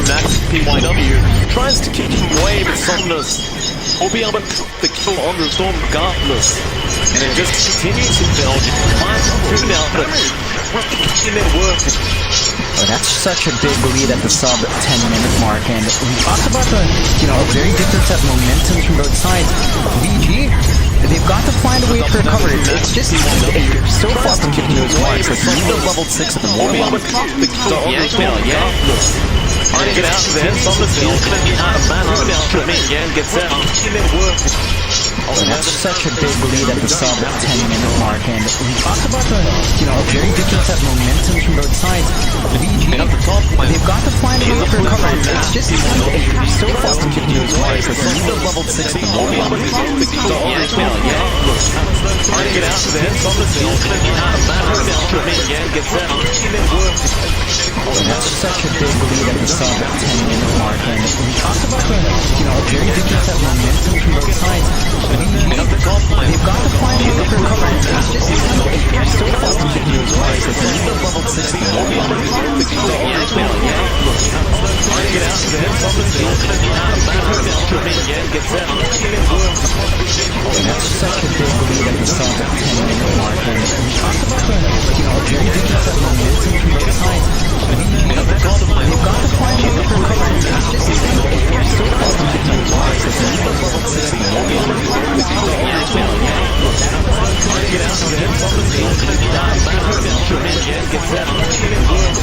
Max PYW tries to kick him away, but Somnus will be able to put the kill on the Storm regardless. And it just continues to build. 5-2 now, but in their work. Oh, that's such a big lead at the sub 10-minute mark, and we talked about the, very different set momentum from both sides. VG, they've got to find a way to recover it. It's just so far from getting those marks. Like, you need a level 6 at the moment. Trying to get out of there. Somnus still going to be out of mana. Again, gets out. In their work. Oh, that's such a big lead at the sub 10-minute mark, and we talked about the, very different set momentum from both sides. VG, they've got to find a way to recover it. It's just so far from getting those marks. Like, you need a level 6 at the moment. Trying to get out of there. Somnus still going to be out of mana. Again, gets out. In their work. Oh, that's such a big lead at the sub 10-minute mark, and we talked about the, very different set momentum from both sides. They've got to find a way to recover it. It's just so far from getting those marks. Like, you need a level 6 at the moment. Trying to get out of there. Somnus still going to be out of mana. Again, gets out. In their work. Oh, that's such a big lead at the sub 10-minute mark, and we talked about the, very different set momentum from both sides. They've got to find a way to recover it. It's just so far from getting those marks. Like, you need a level 6 at the moment. Trying to get out of there. Somnus still going to be out of mana. Again, gets out. In their work.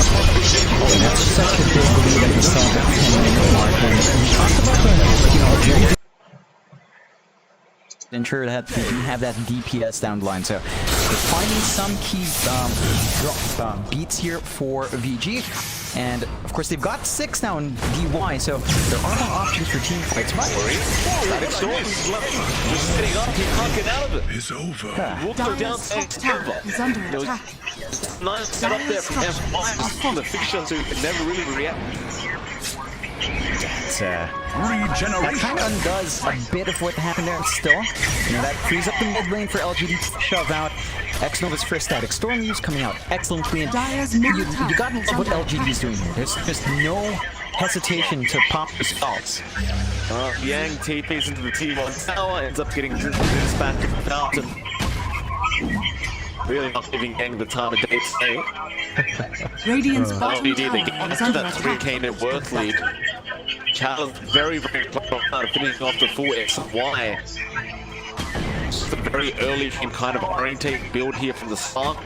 Oh, that's such a big lead at the sub 10-minute mark, and we talked about the, very ensure that we do have that DPS down the line. So we're finding some key beats here for VG, and of course they've got 6 now in DY, so there are more options for team fights. Static Storm is just sitting up, he can't get out of it. It's over. We'll go down to is under attack. Nice set up there from F5 the fictions who can never really react. That kind of undoes a bit of what happened there still. That frees up the mid lane for LGD to shove out. X-Nova's first Static Storm use coming out excellently. And you gotta love what LGD's doing here. There's just no hesitation to pop the spells. Yang TPs into the T1 tower, ends up getting this back to the fountain. Really not giving Yang the time of day today. Radiant's bottom LGD, they tower get is to under that attack. 3k net worth lead. Challenge very, very close to finishing off the full X and Y. Just a very early game kind of orientate build here from the start.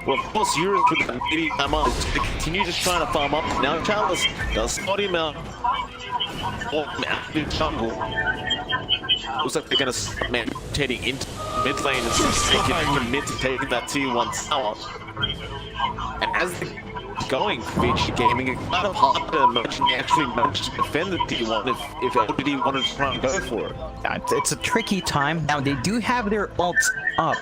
Well, of course, Eurus with the immediate time up is to continue just trying to farm up. Now Chalice does spot him out. Or out in jungle. Looks like they're going to start rotating into mid lane and see if they can commit to taking that T1 tower. And as they going VG Gaming, it's kind of hard to actually manage to defend the T1 if LGD wanted to try and go for it. It's a tricky time. Now they do have their ults up.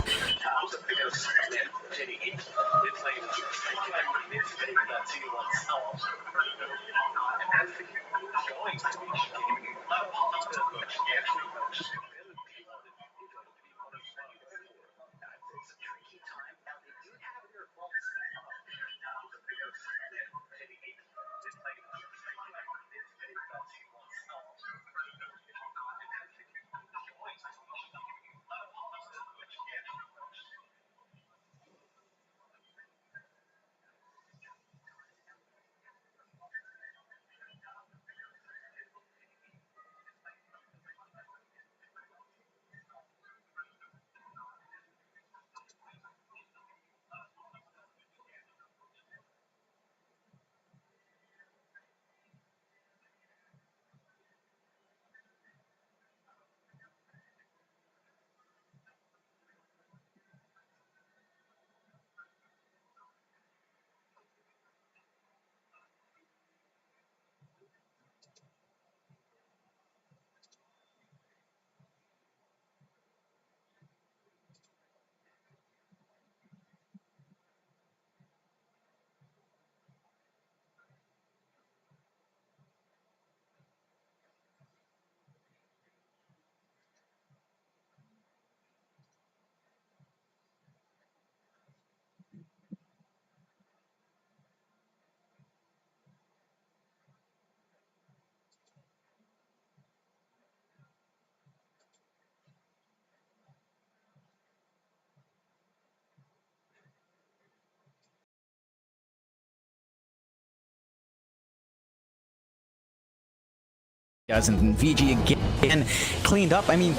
doesn't, and VG again cleaned up. I mean,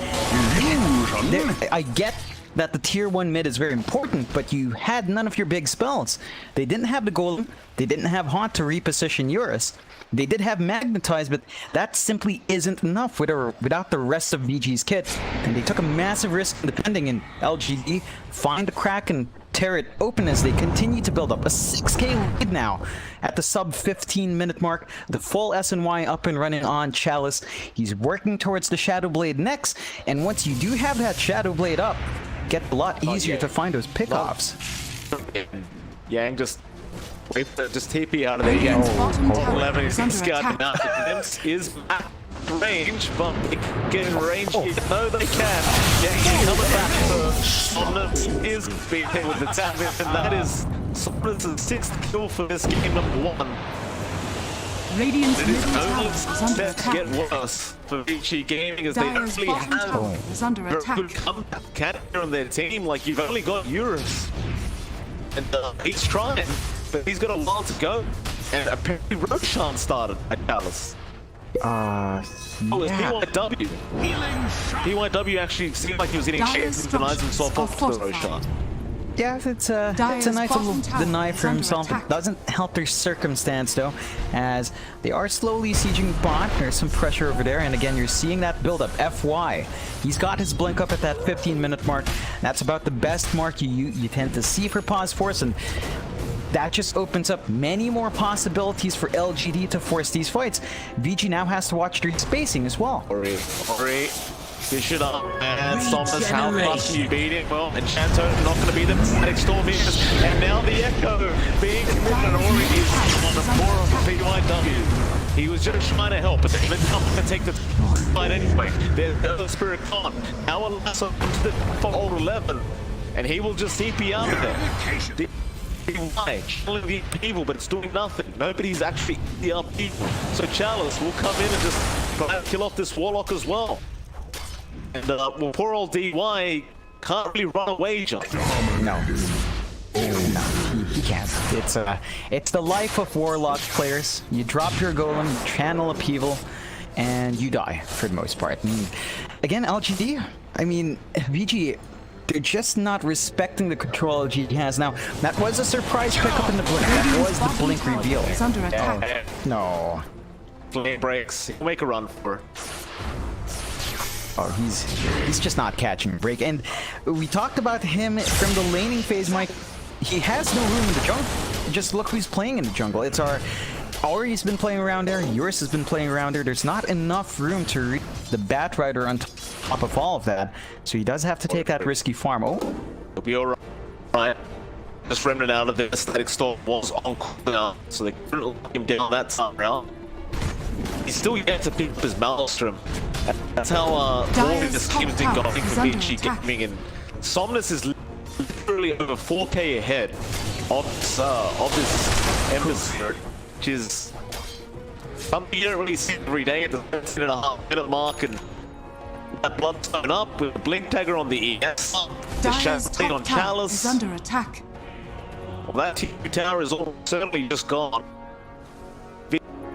I get that the tier 1 mid is very important, but you had none of your big spells. They didn't have the golem, they didn't have Haunt to reposition Eurus. They did have Magnetize, but that simply isn't enough without the rest of VG's kit. And they took a massive risk defending in LGD, find the crack and tear it open as they continue to build up a 6k lead now at the sub 15-minute mark. The full SNY up and running on Chalice. He's working towards the Shadow Blade next, and once you do have that Shadow Blade up, get a lot easier to find those pickoffs. Yang just wait for just TP out of there. Yang 11 is scouting out. This is at range, but they can get in range here. No, they can. Yang coming back for Somnus is being hit with the tap, and that is Somnus' 6th kill for this game number 1. Radiant's It middle is tower only is under set to attack. get worse for VG Gaming as they Dire's actually bottom tower have is under a attack. good comeback character on their team. Like, you've only got Eurus, and he's trying, but he's got a while to go. And apparently Roshan started at Dallas. Oh, it's PYW. PYW actually seemed like he was getting Dire's chased and denies himself off to fortified. Roshan. Yeah, it's a Dire's nice bottom little tower deny is for under himself. It attack. doesn't help their circumstance though, as they are slowly sieging bot. There's some pressure over there, and again, you're seeing that build up. FY, he's got his blink up at that 15-minute mark. That's about the best mark you tend to see for Pause Force, and that just opens up many more possibilities for LGD to force these fights. VG now has to watch their spacing as well. Ori, fish it up, and Somnus, how fast can you beat it? Well, Enchanto not going to be the static storm is, and now the Echo being committed, and Ori is on the floor of the PYW. He was just trying to help, but they're not going to take the fight anyway. There's the Spirit Con. Now Lasso comes to the old 11, and he will just TP out of there. Killing the people, but it's doing nothing. Nobody's actually the RP. So Chalice will come in and just try to kill off this Warlock as well. And well, poor old DY can't really run away, John. No, he can't. It's the life of Warlock players. You drop your golem, channel upheaval, and you die for the most part. And again, LGD, I mean, VG, they're just not respecting the control LGD has now. That was a surprise pickup in the blink. That was the blink reveal. Is under attack. No. Blink breaks. He'll make a run for it. Oh, he's just not catching break. And we talked about him from the laning phase, Mike. He has no room in the jungle. Just look who's playing in the jungle. It's our Ori's been playing around there. Eurus has been playing around there. There's not enough room to reach the Bat Rider on top of all of that. So he does have to take that risky farm. Oh, He'll be alright. Just remnant out of the static storm was on cooldown, so they couldn't lock him down that time round. He's still yet to pick up his Maelstrom. That's how all this team has been going for VG Gaming, and Somnus is literally over 4k ahead of this Embassy, which is something you don't really see every day at the 13.5-minute mark, and that Bloodstone up with a Blink Dagger on the ES, the Dire's Chastain on top tower Chalice. is under attack. Well, that T2 tower is all certainly just gone.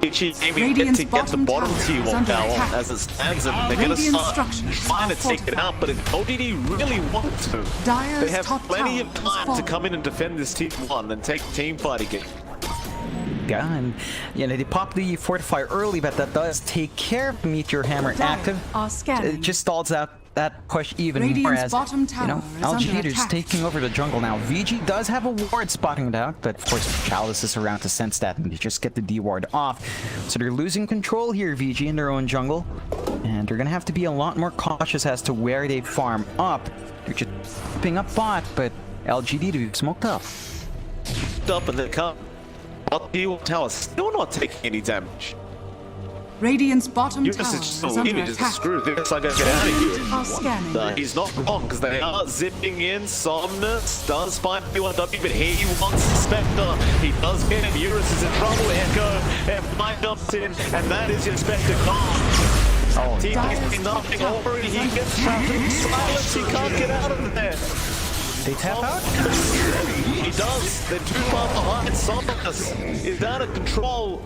VG Gaming Radiant's to get the bottom bottom tower tier is one under tower attack. as it stands, and they're going to Radiant start structures trying to are take it fortified. out, but if ODD really wanted to, Dire's they have top plenty tower of is time to fallen. come in and defend this team 1 and take team fight again. yeah, and they pop the Fortify early, but that does take care of Meteor Hammer Dire active. are scanning. It just stalls out that push even more Radiant's as, bottom you know, tower is under LGD is attack. taking over the jungle now. VG does have a ward spotting it out, but of course Chalice is around to sense that and they just get the D ward off. So they're losing control here, VG, in their own jungle. And they're gonna have to be a lot more cautious as to where they farm up. They're just picking up bot, but LGD to be smoked up. Up and they come. But the tower still not taking any damage. Radiant's bottom Eurus tower is just is under leaving, just attack. screw this, I gotta get out of here. Are scanning. He's not wrong, because they are zipping in. Somnus does find P1W, but he wants Spectre. He does get him. Eurus is in trouble. Echo and Mike jumps in, and that is your Spectre gone. Oh, TP's nothing already. He gets trapped in silence. He can't get out of there. they tap out? He does. They're too far behind. Somnus is out of control.